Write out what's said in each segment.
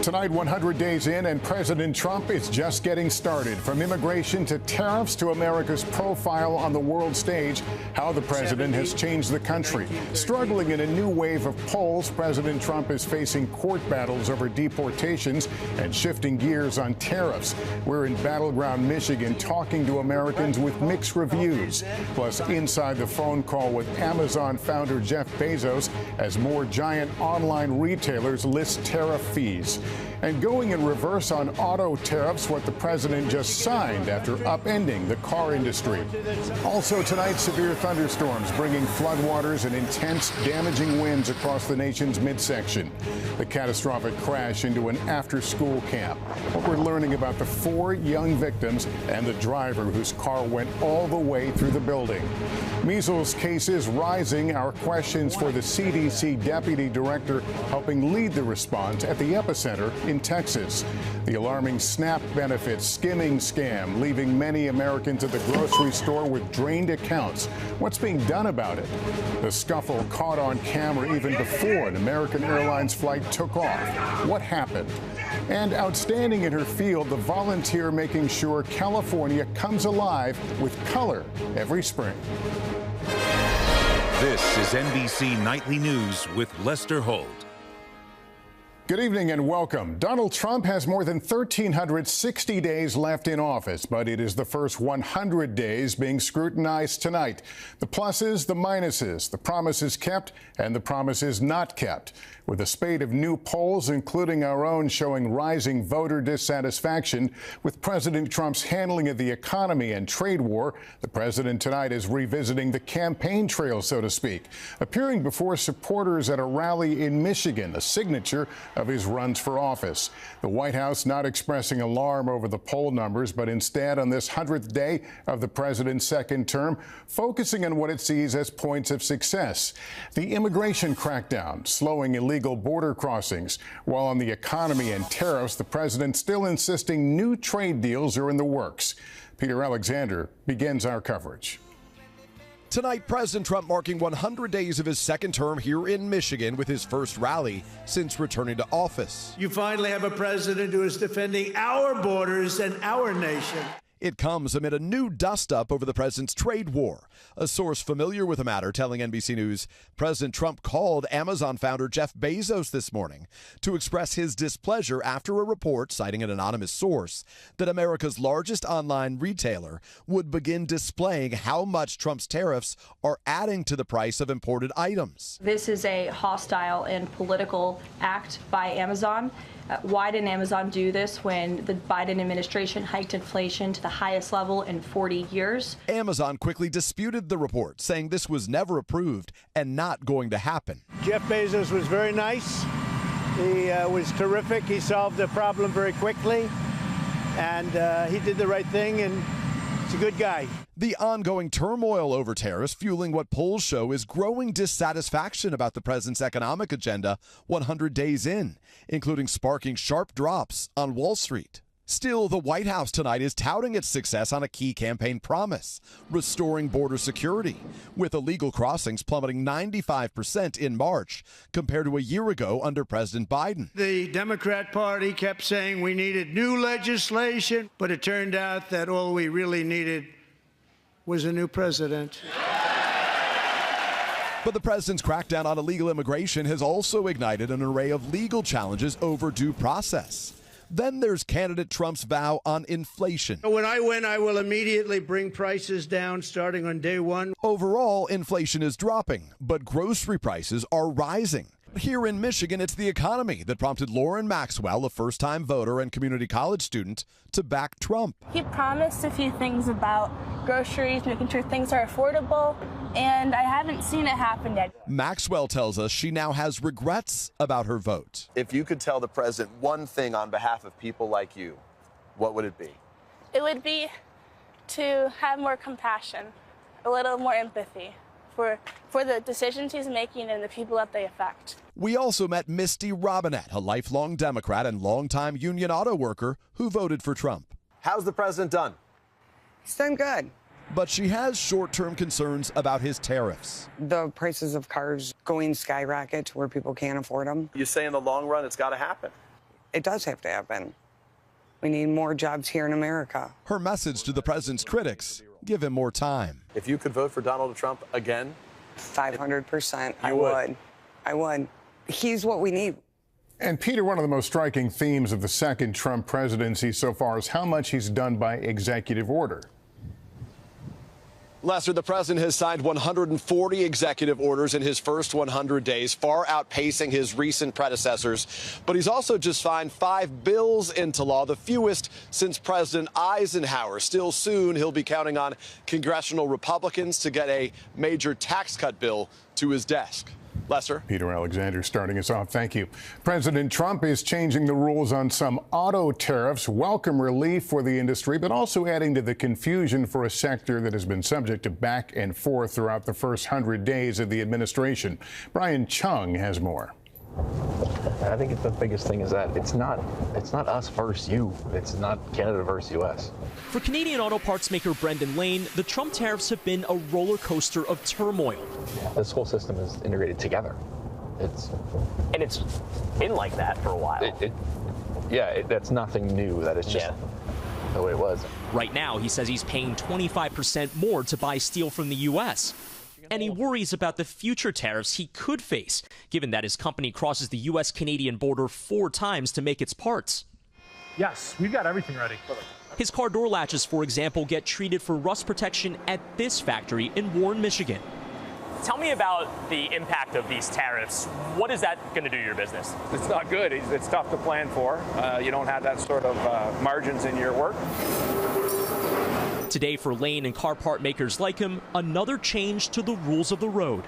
Tonight, 100 days in, and President Trump is just getting started. From immigration to tariffs to America's profile on the world stage, how the president has changed the country. Struggling in a new wave of polls, President Trump is facing court battles over deportations and shifting gears on tariffs. We're in battleground Michigan talking to Americans with mixed reviews. Plus, inside the phone call with Amazon founder Jeff Bezos as more giant online retailers list tariff fees. And going in reverse on auto tariffs, what the president just signed after upending the car industry. Also tonight, severe thunderstorms bringing floodwaters and intense, damaging winds across the nation's midsection. The catastrophic crash into an after-school camp. We're learning about the 4 young victims and the driver whose car went all the way through the building. Measles cases rising. Our questions for the CDC deputy director helping lead the response at the epicenter in Texas. The alarming SNAP benefits skimming scam, leaving many Americans at the grocery store with drained accounts. What's being done about it? The scuffle caught on camera even before an American Airlines flight took off. What happened? And outstanding in her field, the volunteer making sure California comes alive with color every spring. This is NBC Nightly News with Lester Holt. Good evening and welcome. Donald Trump has more than 1,360 days left in office, but it is the first 100 days being scrutinized tonight. The pluses, the minuses, the promises kept, and the promises not kept. With a spate of new polls, including our own, showing rising voter dissatisfaction with President Trump's handling of the economy and trade war, the president tonight is revisiting the campaign trail, so to speak, appearing before supporters at a rally in Michigan, a signature of his runs for office. The White House not expressing alarm over the poll numbers, but instead on this 100th day of the president's second term, focusing on what it sees as points of success. The immigration crackdown, slowing illegal border crossings, while on the economy and tariffs, the president still insisting new trade deals are in the works. Peter Alexander begins our coverage. Tonight, President Trump marking 100 days of his second term here in Michigan with his first rally since returning to office. You finally have a president who is defending our borders and our nation. It comes amid a new dust-up over the president's trade war. A source familiar with the matter telling NBC News President Trump called Amazon founder Jeff Bezos this morning to express his displeasure after a report citing an anonymous source that America's largest online retailer would begin displaying how much Trump's tariffs are adding to the price of imported items. This is a hostile and political act by Amazon. Why didn't Amazon do this when the Biden administration hiked inflation to the highest level in 40 years? Amazon quickly disputed the report, saying this was never approved and not going to happen. Jeff Bezos was very nice. He was terrific. He solved the problem very quickly, and he did the right thing, and he's a good guy. The ongoing turmoil over tariffs fueling what polls show is growing dissatisfaction about the president's economic agenda 100 days in, including sparking sharp drops on Wall Street. Still, the White House tonight is touting its success on a key campaign promise, restoring border security, with illegal crossings plummeting 95% in March compared to a year ago under President Biden. The Democrat Party kept saying we needed new legislation, but it turned out that all we really needed was a new president. But the president's crackdown on illegal immigration has also ignited an array of legal challenges over due process. Then there's candidate Trump's vow on inflation. When I win, I will immediately bring prices down starting on day one. Overall, inflation is dropping, but grocery prices are rising. Here in Michigan, it's the economy that prompted Lauren Maxwell, a first-time voter and community college student, to back Trump. He promised a few things about groceries, making sure things are affordable, and I haven't seen it happen yet. Maxwell tells us she now has regrets about her vote. If you could tell the president one thing on behalf of people like you, what would it be? It would be to have more compassion, a little more empathy for the decisions he's making and the people that they affect. We also met Misty Robinette, a lifelong Democrat and longtime union auto worker who voted for Trump. How's the president done? He's done good. But she has short-term concerns about his tariffs. The prices of cars going skyrocket to where people can't afford them. You say in the long run it's got to happen. It does have to happen. We need more jobs here in America. Her message to the president's critics: give him more time. If you could vote for Donald Trump again, 500%. I would. would. I would. He's what we need. And Peter, one of the most striking themes of the second Trump presidency so far is how much he's done by executive order. Lester, the president has signed 140 executive orders in his first 100 days, far outpacing his recent predecessors. But he's also just signed 5 bills into law, the fewest since President Eisenhower. Still soon, he'll be counting on congressional Republicans to get a major tax cut bill to his desk. Lester? Peter Alexander starting us off. Thank you. President Trump is changing the rules on some auto tariffs. Welcome relief for the industry, but also adding to the confusion for a sector that has been subject to back and forth throughout the first 100 days of the administration. Brian Chung has more. I think the biggest thing is that it's not us versus you. It's not Canada versus U.S. For Canadian auto parts maker Brendan Lane, the Trump tariffs have been a roller coaster of turmoil. This whole system is integrated together. It's been like that for a while. That's nothing new. That it's just the way it was. Right now, he says he's paying 25% more to buy steel from the U.S. And he worries about the future tariffs he could face, given that his company crosses the U.S.-Canadian border 4 times to make its parts. Yes, we've got everything ready. His car door latches, for example, get treated for rust protection at this factory in Warren, Michigan. Tell me about the impact of these tariffs. What is that going to do to your business? It's not good. It's tough to plan for. You don't have that sort of margins in your work. Today, for Lane and car part makers like him, another change to the rules of the road.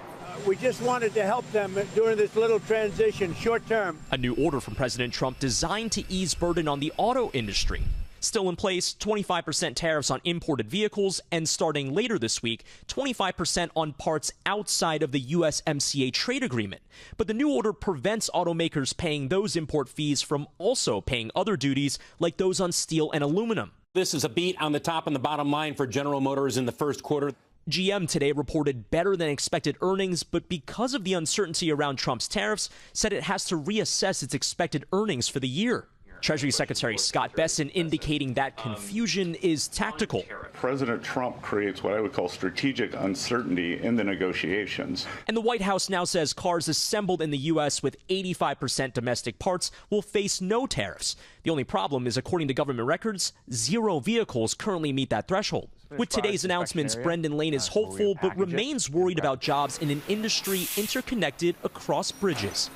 We just wanted to help them during this little transition, short term. A new order from President Trump designed to ease burden on the auto industry. Still in place, 25% tariffs on imported vehicles, and starting later this week, 25% on parts outside of the USMCA trade agreement. But the new order prevents automakers paying those import fees from also paying other duties like those on steel and aluminum. This is a beat on the top and the bottom line for General Motors in the first quarter. GM today reported better than expected earnings, but because of the uncertainty around Trump's tariffs, said it has to reassess its expected earnings for the year. Treasury Secretary Scott Bessent indicating that confusion is tactical. President Trump creates what I would call strategic uncertainty in the negotiations. And the White House now says cars assembled in the U.S. with 85% domestic parts will face no tariffs. The only problem is, according to government records, 0 vehicles currently meet that threshold. With today's announcements, Brendan Lane is hopeful but remains worried about jobs in an industry interconnected across bridges.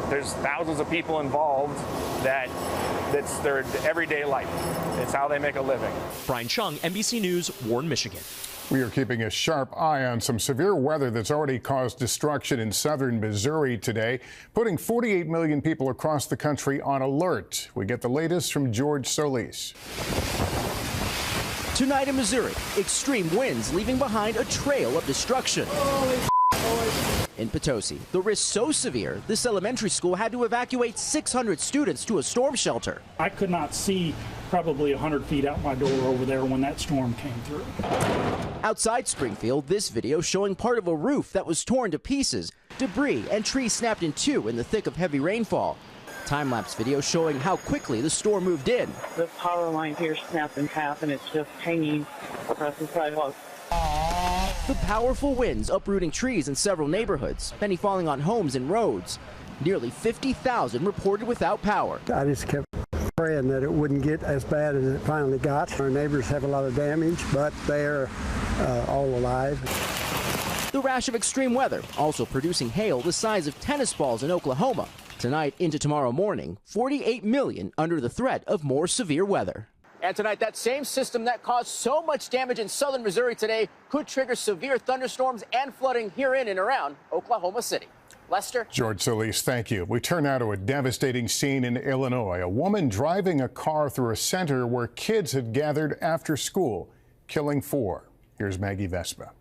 There's thousands of people involved that's their everyday life. It's how they make a living. Brian Chung, NBC News, Warren, Michigan. We are keeping a sharp eye on some severe weather that's already caused destruction in southern Missouri today, putting 48 million people across the country on alert. We get the latest from George Solis. Tonight in Missouri, extreme winds leaving behind a trail of destruction. In Potosi, the risk so severe, this elementary school had to evacuate 600 students to a storm shelter. I could not see probably 100 feet out my door over there when that storm came through. Outside Springfield, this video showing part of a roof that was torn to pieces, debris and trees snapped in 2 in the thick of heavy rainfall. Time-lapse video showing how quickly the storm moved in. The power line here snapped in half and it's just hanging across the sidewalk. The powerful winds uprooting trees in several neighborhoods, many falling on homes and roads. Nearly 50,000 reported without power. I just kept praying that it wouldn't get as bad as it finally got. Our neighbors have a lot of damage, but they're all alive. The rash of extreme weather also producing hail the size of tennis balls in Oklahoma. Tonight into tomorrow morning, 48 million under the threat of more severe weather. And tonight, that same system that caused so much damage in southern Missouri today could trigger severe thunderstorms and flooding here in and around Oklahoma City. Lester? George Solis, thank you. We turn now to a devastating scene in Illinois. A woman driving a car through a center where kids had gathered after school, killing 4. Here's Maggie Vespa.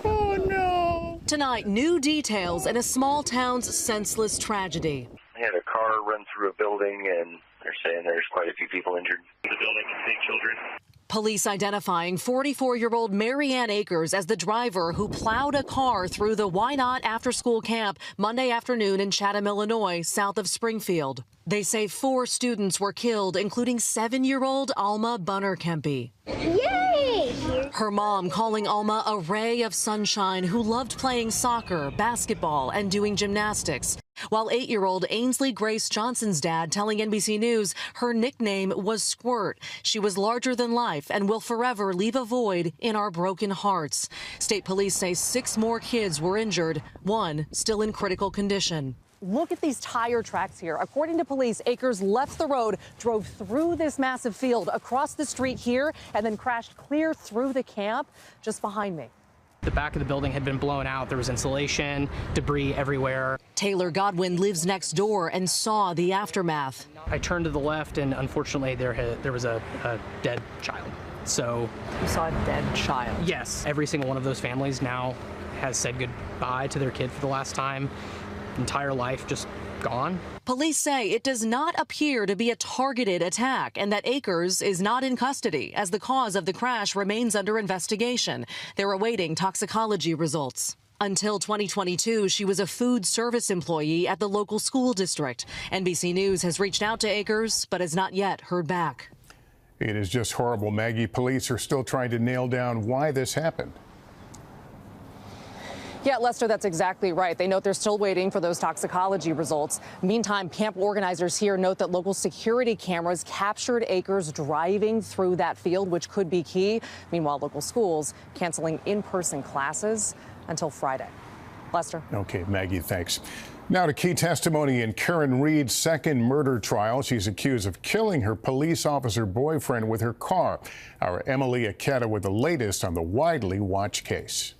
Oh, no. Tonight, new details in a small town's senseless tragedy. We had a car run through a building, and they're saying there's quite a few people injured. The building contained children. Police identifying 44-year-old Marianne Akers as the driver who plowed a car through the Why Not after-school camp Monday afternoon in Chatham, Illinois, south of Springfield. They say 4 students were killed, including 7-year-old Alma Bunner-Kempe. Yay! Her mom calling Alma a ray of sunshine who loved playing soccer, basketball, and doing gymnastics. While 8-year-old Ainsley Grace Johnson's dad telling NBC News her nickname was Squirt. She was larger than life and will forever leave a void in our broken hearts. State police say 6 more kids were injured, 1 still in critical condition. Look at these tire tracks here. According to police, Akers left the road, drove through this massive field, across the street here, and then crashed clear through the camp just behind me. The back of the building had been blown out. There was insulation, debris everywhere. Taylor Godwin lives next door and saw the aftermath. I turned to the left, and unfortunately, there was a dead child. So you saw a dead child? Yes. Every single one of those families now has said goodbye to their kid for the last time. Entire life just gone. Police say it does not appear to be a targeted attack and that Akers is not in custody as the cause of the crash remains under investigation. They're awaiting toxicology results. Until 2022, she was a food service employee at the local school district. NBC News has reached out to Akers, but has not yet heard back. It is just horrible, Maggie. Police are still trying to nail down why this happened. Yeah, Lester, that's exactly right. They note they're still waiting for those toxicology results. Meantime, camp organizers here note that local security cameras captured Akers driving through that field, which could be key. Meanwhile, local schools canceling in-person classes until Friday. Lester. Okay, Maggie, thanks. Now to key testimony in Karen Reed's second murder trial. She's accused of killing her police officer boyfriend with her car. Our Emily Aketa with the latest on the widely watched case.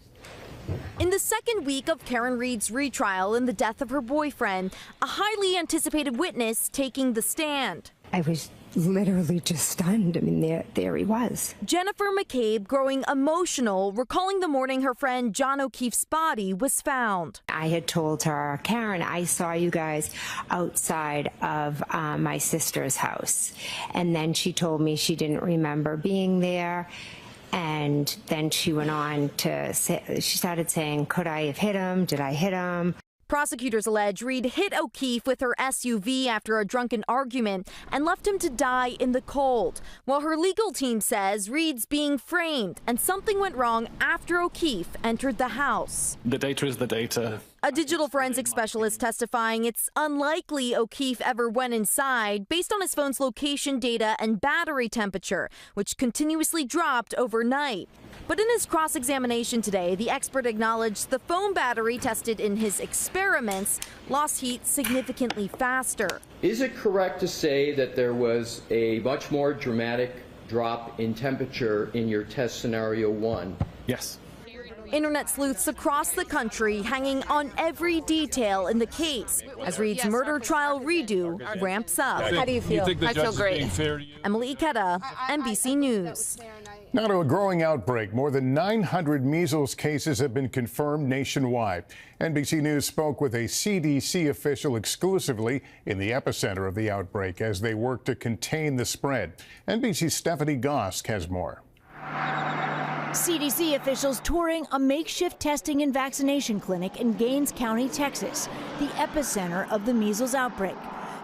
In the second week of Karen Reed's retrial in the death of her boyfriend, a highly anticipated witness taking the stand. I was literally just stunned. I mean, there he was. Jennifer McCabe growing emotional, recalling the morning her friend John O'Keefe's body was found. I had told her, Karen, I saw you guys outside of my sister's house. And then she told me she didn't remember being there. And then she went on to say, she started saying, could I have hit him? Did I hit him? Prosecutors allege Reed hit O'Keefe with her SUV after a drunken argument and left him to die in the cold. While her legal team says Reed's being framed and something went wrong after O'Keefe entered the house. The data is the data. A digital forensic specialist testifying it's unlikely O'Keefe ever went inside based on his phone's location data and battery temperature, which continuously dropped overnight. But in his cross-examination today, the expert acknowledged the phone battery tested in his experiments lost heat significantly faster. Is it correct to say that there was a much more dramatic drop in temperature in your test scenario 1? Yes. Internet sleuths across the country hanging on every detail in the case as Reed's murder trial redo ramps up. How do you feel? I feel great. Emily Ikeda, NBC News. Now to a growing outbreak. More than 900 measles cases have been confirmed nationwide. NBC News spoke with a CDC official exclusively in the epicenter of the outbreak as they work to contain the spread. NBC's Stephanie Gosk has more. CDC officials touring a makeshift testing and vaccination clinic in Gaines County, Texas, the epicenter of the measles outbreak.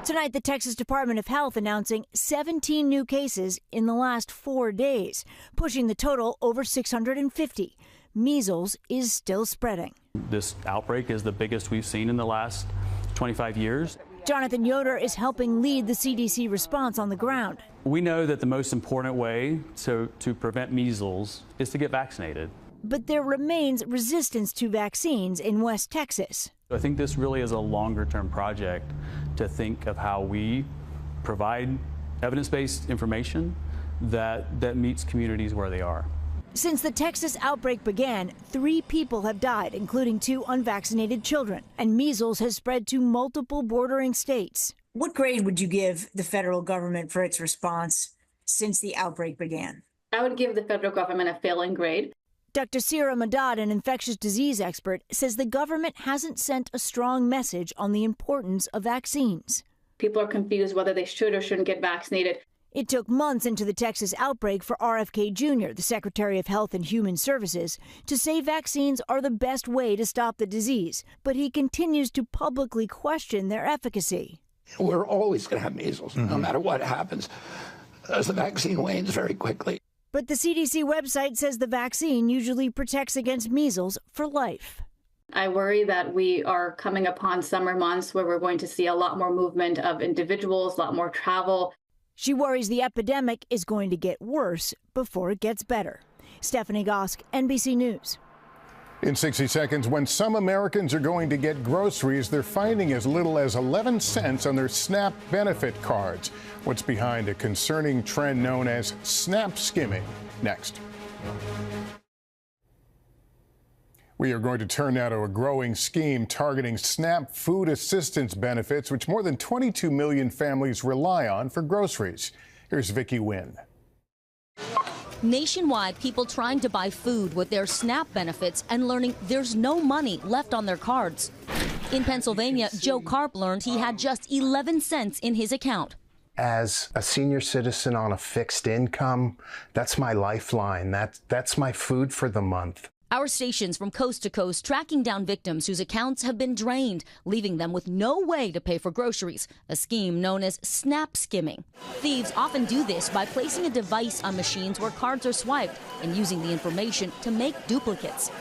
Tonight, the Texas Department of Health announcing 17 new cases in the last 4 days, pushing the total over 650. Measles is still spreading. This outbreak is the biggest we've seen in the last 25 years. Jonathan Yoder is helping lead the CDC response on the ground. We know that the most important way to prevent measles is to get vaccinated. But there remains resistance to vaccines in West Texas. I think this really is a longer-term project to think of how we provide evidence-based information that meets communities where they are. Since the Texas outbreak began, 3 people have died, including 2 unvaccinated children, and measles has spread to multiple bordering states. What grade would you give the federal government for its response since the outbreak began? I would give the federal government a failing grade. Dr. Sira Madad, an infectious disease expert, says the government hasn't sent a strong message on the importance of vaccines. People are confused whether they should or shouldn't get vaccinated. It took months into the Texas outbreak for RFK Jr., the Secretary of Health and Human Services, to say vaccines are the best way to stop the disease, but he continues to publicly question their efficacy. We're always going to have measles, no matter what happens, as the vaccine wanes very quickly. But the CDC website says the vaccine usually protects against measles for life. I worry that we are coming upon summer months where we're going to see a lot more movement of individuals, a lot more travel. She worries the epidemic is going to get worse before it gets better. Stephanie Gosk, NBC News. In 60 seconds, when some Americans are going to get groceries, they're finding as little as 11 cents on their SNAP benefit cards. What's behind a concerning trend known as SNAP skimming? Next. We are going to turn now to a growing scheme targeting SNAP food assistance benefits, which more than 22 million families rely on for groceries. Here's Vicki Wynn. Nationwide, people trying to buy food with their SNAP benefits and learning there's no money left on their cards. In Pennsylvania, Joe Karp learned he had just 11 cents in his account. As a senior citizen on a fixed income, that's my lifeline. That's my food for the month. Our stations from coast to coast tracking down victims whose accounts have been drained, leaving them with no way to pay for groceries, a scheme known as SNAP skimming. Thieves often do this by placing a device on machines where cards are swiped and using the information to make duplicates.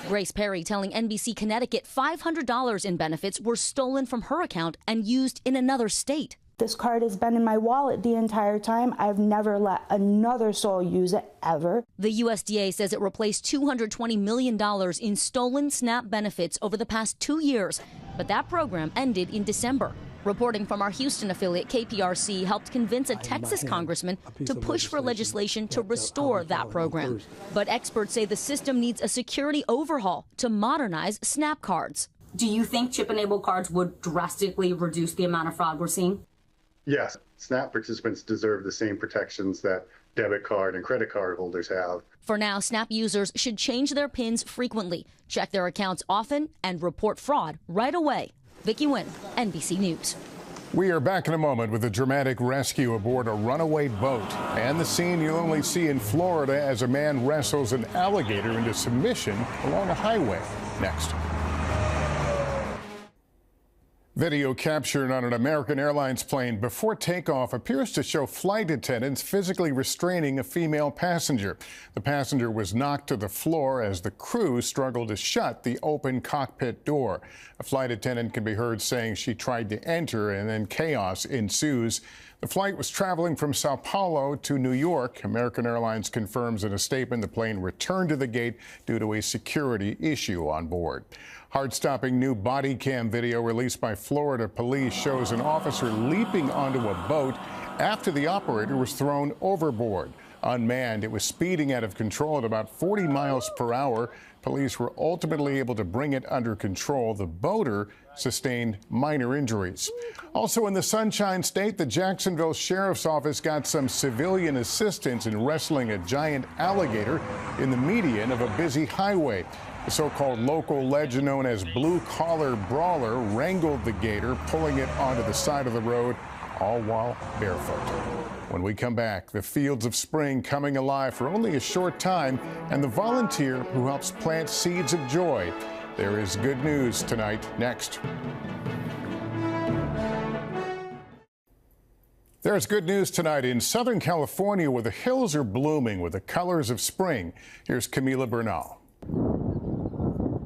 Grace Perry telling NBC Connecticut $500 in benefits were stolen from her account and used in another state. This card has been in my wallet the entire time. I've never let another soul use it, ever. The USDA says it replaced $220 million in stolen SNAP benefits over the past 2 years, but that program ended in December. Reporting from our Houston affiliate KPRC helped convince a Texas congressman to push for legislation to restore that program. But experts say the system needs a security overhaul to modernize SNAP cards. Do you think chip-enabled cards would drastically reduce the amount of fraud we're seeing? Yes, SNAP participants deserve the same protections that debit card and credit card holders have. For now, SNAP users should change their PINs frequently, check their accounts often, and report fraud right away. Vicki Wynn, NBC News. We are back in a moment with a dramatic rescue aboard a runaway boat and the scene you only see in Florida as a man wrestles an alligator into submission along a highway. Next. Video captured on an American Airlines plane before takeoff appears to show flight attendants physically restraining a female passenger. The passenger was knocked to the floor as the crew struggled to shut the open cockpit door. A flight attendant can be heard saying she tried to enter and then chaos ensues. The flight was traveling from Sao Paulo to New York. American Airlines confirms in a statement the plane returned to the gate due to a security issue on board. Heart-stopping new body cam video released by Florida police shows an officer leaping onto a boat after the operator was thrown overboard. Unmanned, it was speeding out of control at about 40 miles per hour. Police were ultimately able to bring it under control. The boater sustained minor injuries. Also in the Sunshine State, the Jacksonville Sheriff's Office got some civilian assistance in wrestling a giant alligator in the median of a busy highway. The so-called local legend known as Blue Collar Brawler wrangled the gator, pulling it onto the side of the road, all while barefoot. When we come back, the fields of spring coming alive for only a short time, and the volunteer who helps plant seeds of joy. There is good news tonight. Next. There's good news tonight in Southern California where the hills are blooming with the colors of spring. Here's Camila Bernal.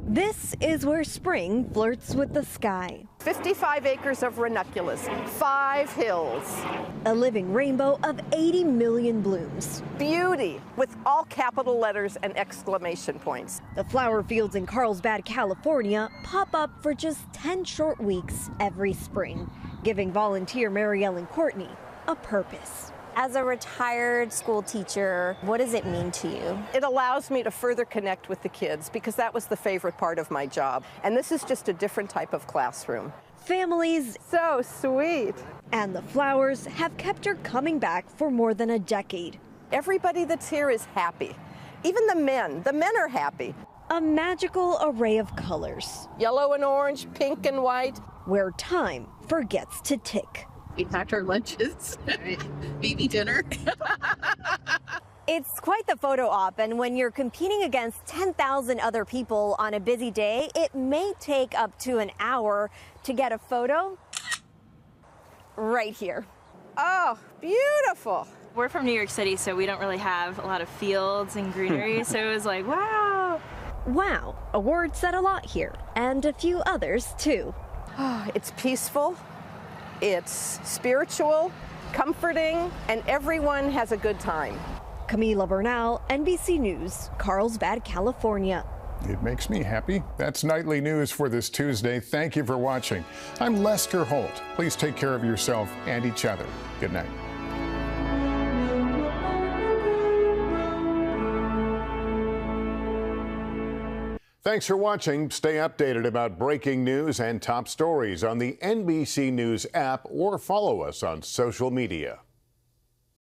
This is where spring flirts with the sky. 55 acres of ranunculus, 5 hills. A living rainbow of 80 million blooms. Beauty, with all capital letters and exclamation points. The flower fields in Carlsbad, California pop up for just 10 short weeks every spring, giving volunteer Mary Ellen Courtney a purpose. As a retired school teacher, what does it mean to you? It allows me to further connect with the kids because that was the favorite part of my job. And this is just a different type of classroom. Families, so sweet. And the flowers have kept her coming back for more than a decade. Everybody that's here is happy. Even the men are happy. A magical array of colors. Yellow and orange, pink and white. Where time forgets to tick. We packed our lunches, maybe dinner. It's quite the photo op, and when you're competing against 10,000 other people on a busy day, it may take up to an hour to get a photo right here. Oh, beautiful. We're from New York City, so we don't really have a lot of fields and greenery, so it was like, wow. Wow, awards said a lot here, and a few others too. It's peaceful, it's spiritual, comforting, and everyone has a good time. Camila Bernal, NBC News, Carlsbad, California. It makes me happy. That's Nightly News for this Tuesday. Thank you for watching. I'm Lester Holt. Please take care of yourself and each other. Good night. Thanks for watching. Stay updated about breaking news and top stories on the NBC News app or follow us on social media.